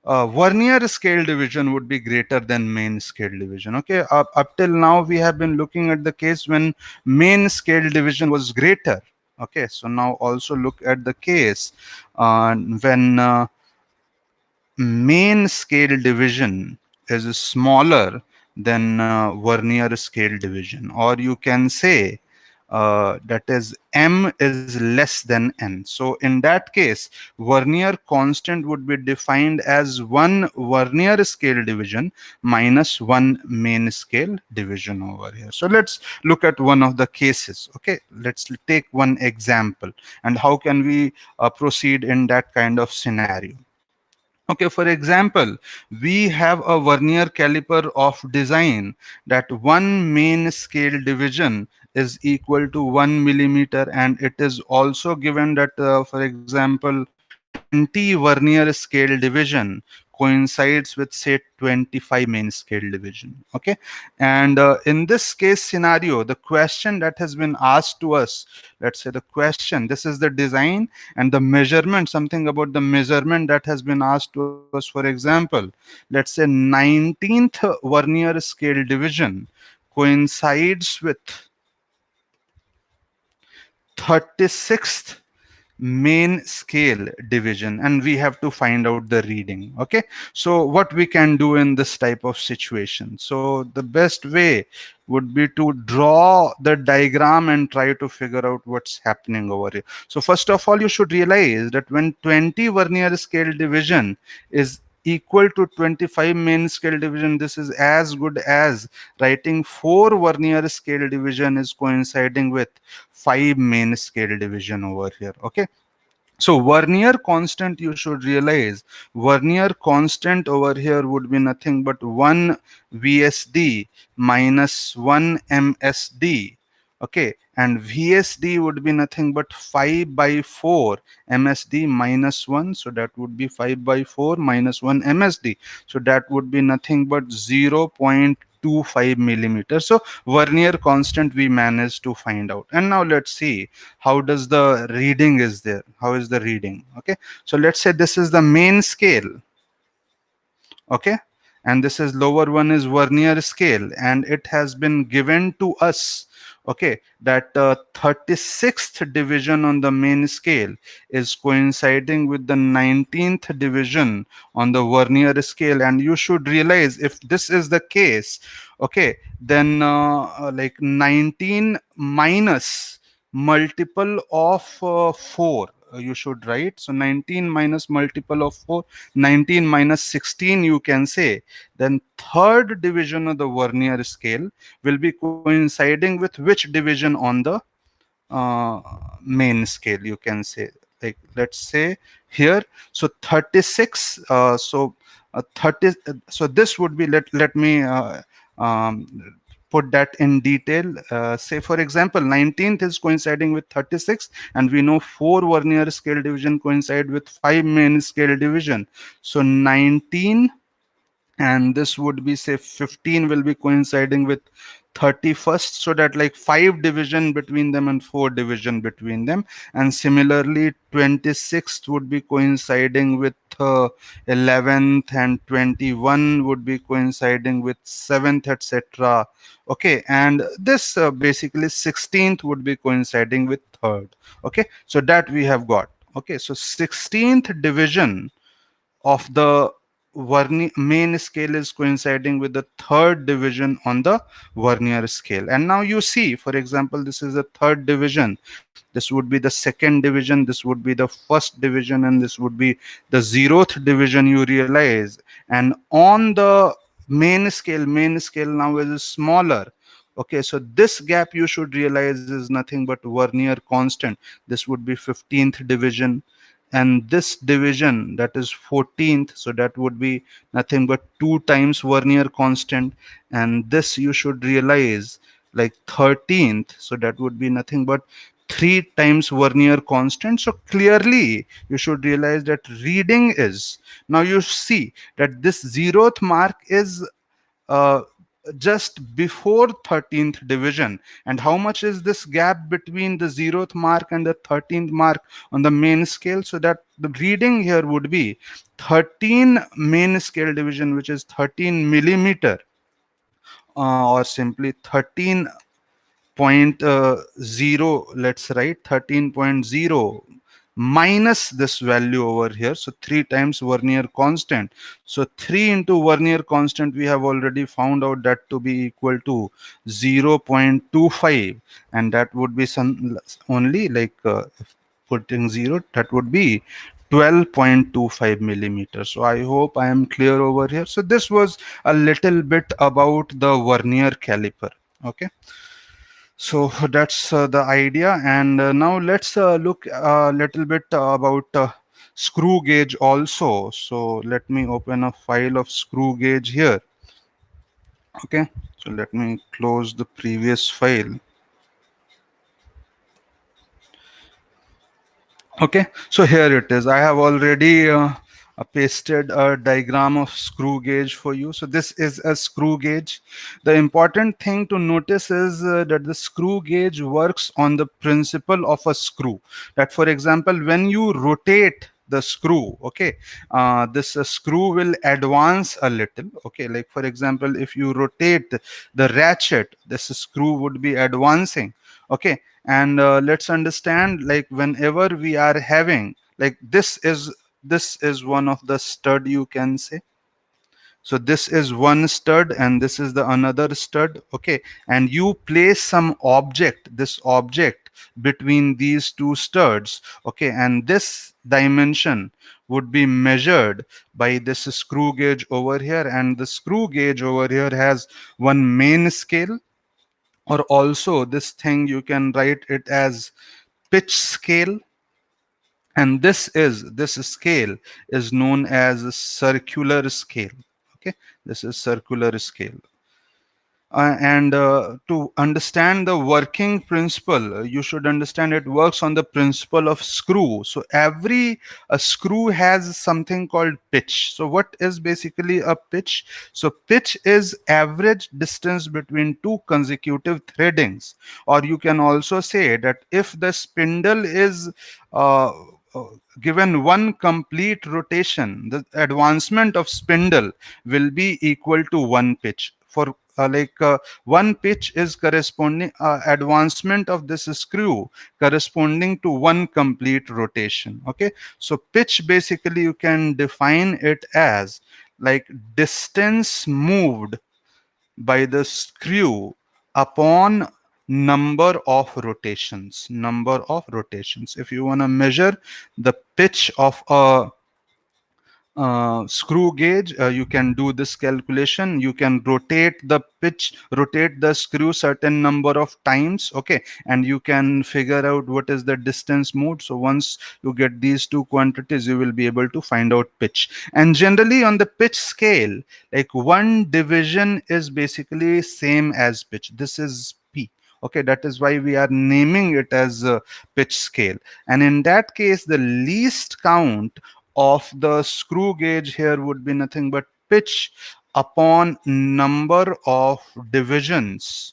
Speaker 1: Vernier scale division would be greater than main scale division. Okay, up till now we have been looking at the case when main scale division was greater. Okay, so now also look at the case when main scale division is smaller than Vernier scale division, or you can say that is m is less than n. So in that case, Vernier constant would be defined as 1 Vernier scale division minus 1 main scale division over here. So let's look at one of the cases. Okay, let's take one example, and how can we proceed in that kind of scenario. Okay, for example, we have a Vernier caliper of design that one main scale division is equal to 1 millimeter, and it is also given that, for example, 20 Vernier scale division coincides with say 25 main scale division. Okay, and in this case scenario, the question that has been asked to us, let's say the question, this is the design, and the measurement, something about the measurement that has been asked to us. For example, let's say 19th Vernier scale division coincides with 36th main scale division, and we have to find out the reading. Okay, so what we can do in this type of situation, so the best way would be to draw the diagram and try to figure out what's happening over here. So first of all, you should realize that when 20 Vernier scale division is equal to 25 main scale division, this is as good as writing 4 vernier scale division is coinciding with 5 main scale division over here. Okay, so Vernier constant, you should realize Vernier constant over here would be nothing but 1 VSD minus 1 MSD. Okay, and VSD would be nothing but 5 by 4 MSD minus 1. So that would be 5 by 4 minus 1 MSD. So that would be nothing but 0.25 millimeters. So Vernier constant we managed to find out. And now let's see how does the reading is there. How is the reading? Okay, so let's say this is the main scale. Okay, and this is lower one is vernier scale, and it has been given to us, okay, that 36th division on the main scale is coinciding with the 19th division on the vernier scale. And you should realize, if this is the case, okay, then like 19 minus multiple of 4, you should write. So 19 minus multiple of 4, 19 minus 16 you can say. Then third division of the vernier scale will be coinciding with which division on the uh, main scale, you can say. Like let's say here, so 36, so 30, so this would be, let me um, put that in detail. Say for example 19th is coinciding with 36, and we know 4 vernier scale division coincide with 5 main scale division. So 19, and this would be, say 15 will be coinciding with 31st, so that like 5 division between them and 4 division between them. And similarly 26th would be coinciding with 11th, and 21 would be coinciding with 7th, etc. Okay, and this basically 16th would be coinciding with 3rd. Okay, so that we have got. Okay, so 16th division of the main scale is coinciding with the 3rd division on the vernier scale. And now you see, for example, this is the 3rd division, this would be the 2nd division, this would be the 1st division, and this would be the 0th division, you realize. And on the main scale now is smaller. Okay, so this gap you should realize is nothing but vernier constant. This would be 15th division, and this division, that is 14th, so that would be nothing but 2 times vernier constant. And this you should realize like 13th, so that would be nothing but 3 times vernier constant. So clearly you should realize that reading is, now you see that this 0th mark is uh, just before 13th division. And how much is this gap between the 0th mark and the 13th mark on the main scale? So that the reading here would be 13 main scale division, which is 13 millimeter, or simply 13.0, let's write 13.0 minus this value over here. So 3 times vernier constant. So 3 into vernier constant, we have already found out that to be equal to 0.25, and that would be some only like putting 0, that would be 12.25 millimeters. So I hope I am clear over here. So this was a little bit about the vernier caliper. Okay, so that's the idea. And now let's look a little bit about screw gauge also. So let me open a file of screw gauge here. Okay, so let me close the previous file. Okay, so here it is. I have already pasted a diagram of screw gauge for you. So this is a screw gauge. The important thing to notice is that the screw gauge works on the principle of a screw. That, for example, when you rotate the screw, okay, this screw will advance a little. Okay, like for example, if you rotate the ratchet, this screw would be advancing. Okay, and let's understand, like whenever we are having, like this is one of the stud, you can say. So this is one stud and this is the another stud. Okay, and you place some object, this object between these two studs. Okay, and this dimension would be measured by this screw gauge over here, and the screw gauge over here has one main scale, or also this thing you can write it as pitch scale, and this scale is known as a circular scale. Okay, this is circular scale. And to understand the working principle, you should understand it works on the principle of screw. So every screw has something called pitch. So what is basically a pitch? So pitch is average distance between two consecutive threadings, or you can also say that if the spindle is uh, uh, given one complete rotation, the advancement of spindle will be equal to one pitch. For one pitch is corresponding advancement of this screw corresponding to one complete rotation. Okay, so pitch basically you can define it as like distance moved by the screw upon number of rotations. If you want to measure the pitch of a screw gauge, you can do this calculation. You can rotate the screw certain number of times. Okay, and you can figure out what is the distance moved. So once you get these two quantities, you will be able to find out pitch. And generally on the pitch scale, like one division is basically same as pitch. This is P. Okay, that is why we are naming it as a pitch scale. And in that case, the least count of the screw gauge here would be nothing but pitch upon number of divisions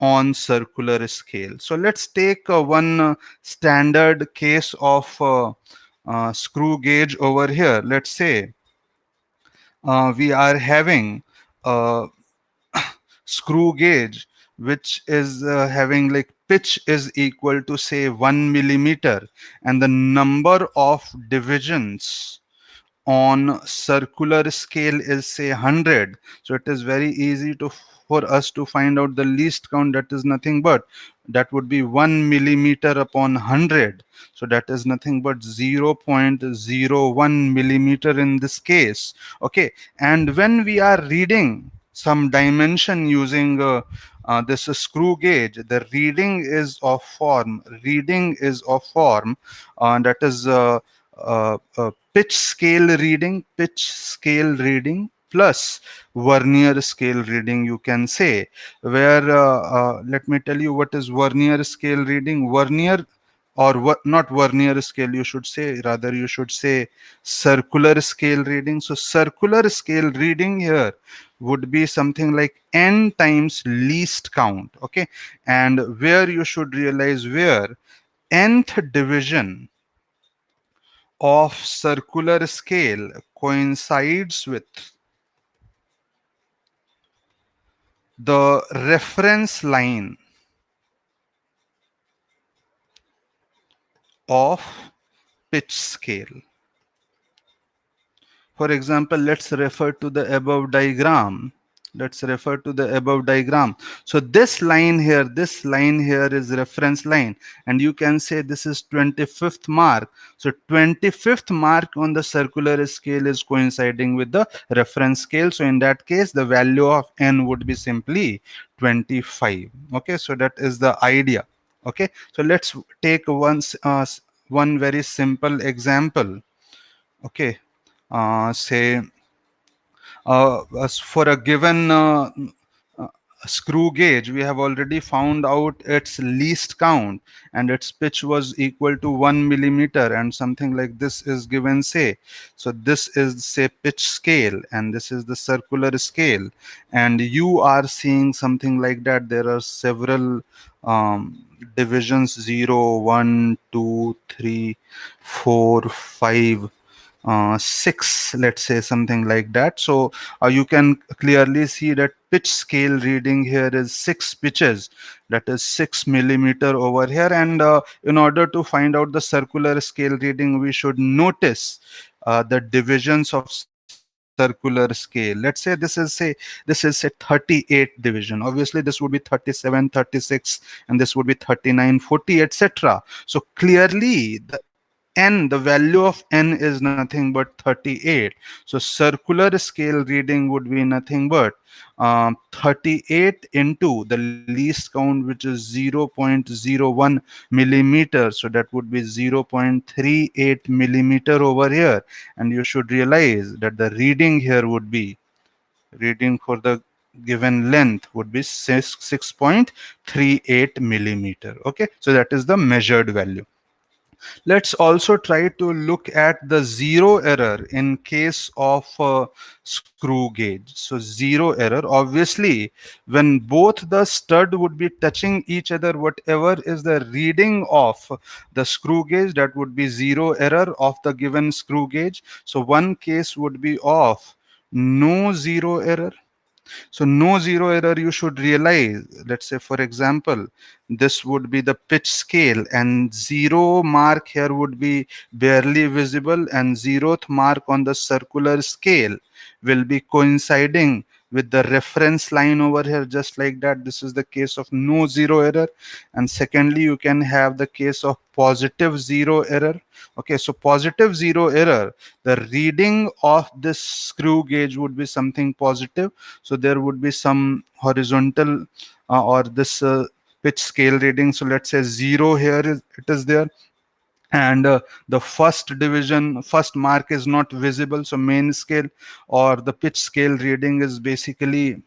Speaker 1: on circular scale. So let's take one standard case of screw gauge over here. Let's say we are having a screw gauge which is having like pitch is equal to say 1 millimeter, and the number of divisions on circular scale is say 100. So it is very easy to for us to find out the least count. That is nothing but that would be 1 millimeter upon 100. So that is nothing but 0.01 millimeter in this case. Okay, and when we are reading some dimension using this screw gauge, the reading is of form that is pitch scale reading plus Vernier scale reading, you can say, where let me tell you what is Vernier scale reading. Vernier, or not Vernier scale, you should say, rather you should say circular scale reading. So circular scale reading here would be something like n times least count. Okay, and where you should realize where nth division of circular scale coincides with the reference line of pitch scale. For example, let's refer to the above diagram. So this line here is reference line, and you can say this is 25th mark. So 25th mark on the circular scale is coinciding with the reference scale. So in that case, the value of n would be simply 25. Okay, so that is the idea. Okay, so let's take one very simple example. Okay, say as for a given uh, screw gauge, we have already found out its least count, and its pitch was equal to 1 millimeter, and something like this is given, say. So this is say pitch scale, and this is the circular scale, and you are seeing something like that. There are several divisions: 0, 1, 2, 3, 4, 5, 6, let's say, something like that. So you can clearly see that pitch scale reading here is 6 pitches, that is 6 millimeter over here. And in order to find out the circular scale reading, we should notice the divisions of circular scale circular scale. Let's say this is say 38 division. Obviously this would be 37, 36, and this would be 39, 40, etc. So clearly the value of n is nothing but 38. So circular scale reading would be nothing but 38 into the least count, which is 0.01 millimeter. So that would be 0.38 millimeter over here. And you should realize that the reading here would be, reading for the given length would be 6.38 millimeter. Okay, so that is the measured value. Let's also try to look at the zero error in case of screw gauge. So zero error, obviously, when both the stud would be touching each other, whatever is the reading of the screw gauge, that would be zero error of the given screw gauge. So one case would be of no zero error. So no zero error, you should realize, let's say for example, this would be the pitch scale, and zero mark here would be barely visible, and zeroth mark on the circular scale will be coinciding with the reference line over here, just like that. This is the case of no zero error. And secondly, you can have the case of positive zero error. Okay, so positive zero error, the reading of this screw gauge would be something positive. So there would be some horizontal or this pitch scale reading. So let's say zero here it is there, and the first mark is not visible. So main scale or the pitch scale reading is basically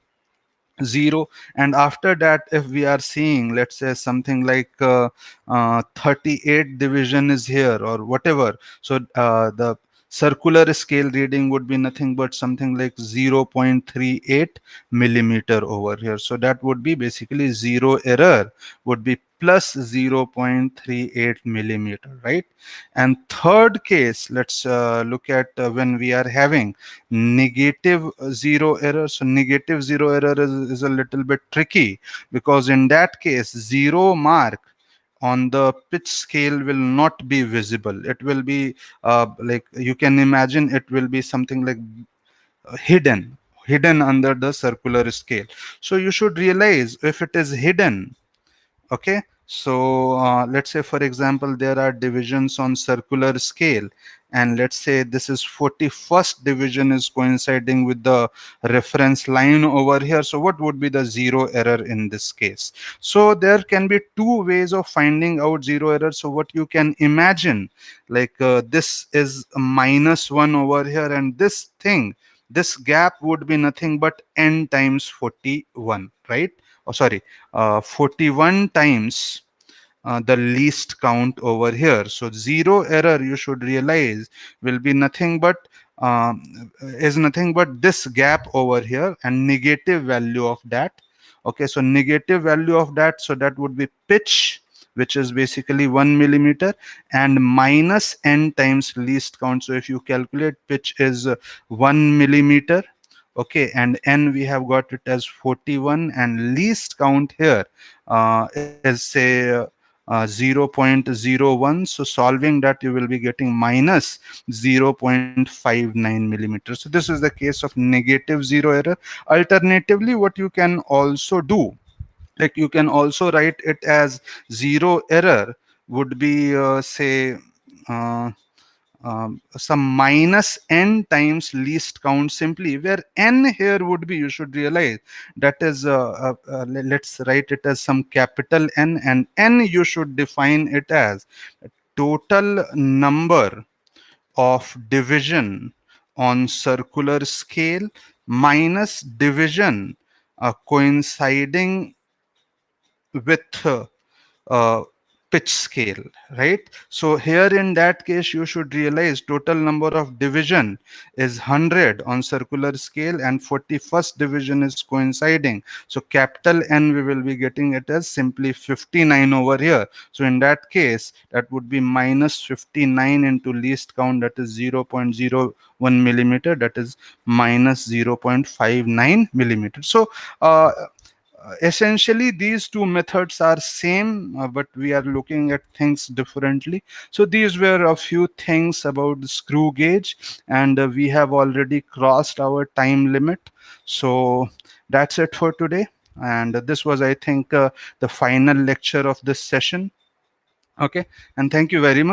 Speaker 1: zero. And after that, if we are seeing, let's say something like 38 division is here or whatever, so the circular scale reading would be nothing but something like 0.38 millimeter over here. So that would be basically zero error would be plus 0.38 millimeter, right? And third case, let's look at when we are having negative zero error. So negative zero error is a little bit tricky, because in that case zero mark on the pitch scale will not be visible. It will be like, you can imagine, it will be something like hidden under the circular scale. So you should realize, if it is hidden, okay, so let's say for example there are divisions on circular scale, and let's say this is 41st division is coinciding with the reference line over here. So what would be the zero error in this case? So there can be two ways of finding out zero error. So what you can imagine, like this is a -1 over here, and this gap would be nothing but n times 41, right? Oh, sorry, 41 times the least count over here. So zero error, you should realize, will be nothing but is nothing but this gap over here and negative value of that. Okay, so negative value of that, so that would be pitch, which is basically 1 millimeter, and minus n times least count. So if you calculate, pitch is 1 millimeter. Okay, and n we have got it as 41, and least count here is say 0.01. So solving that, you will be getting minus 0.59 millimeters. So this is the case of negative zero error. Alternatively, what you can also do, like you can also write it as zero error would be say uh, some minus n times least count, simply, where n here would be, you should realize, that is let's write it as some capital N, and n you should define it as total number of division on circular scale minus division coinciding with uh, pitch scale, right? So here in that case, you should realize total number of division is 100 on circular scale, and 41st division is coinciding. So capital N, we will be getting it as simply 59 over here. So in that case, that would be minus 59 into least count, that is 0.01 millimeter, that is minus 0.59 millimeter. So essentially these two methods are same, but we are looking at things differently. So these were a few things about the screw gauge, and we have already crossed our time limit. So that's it for today, and this was, I think, the final lecture of this session. Okay, and thank you very much.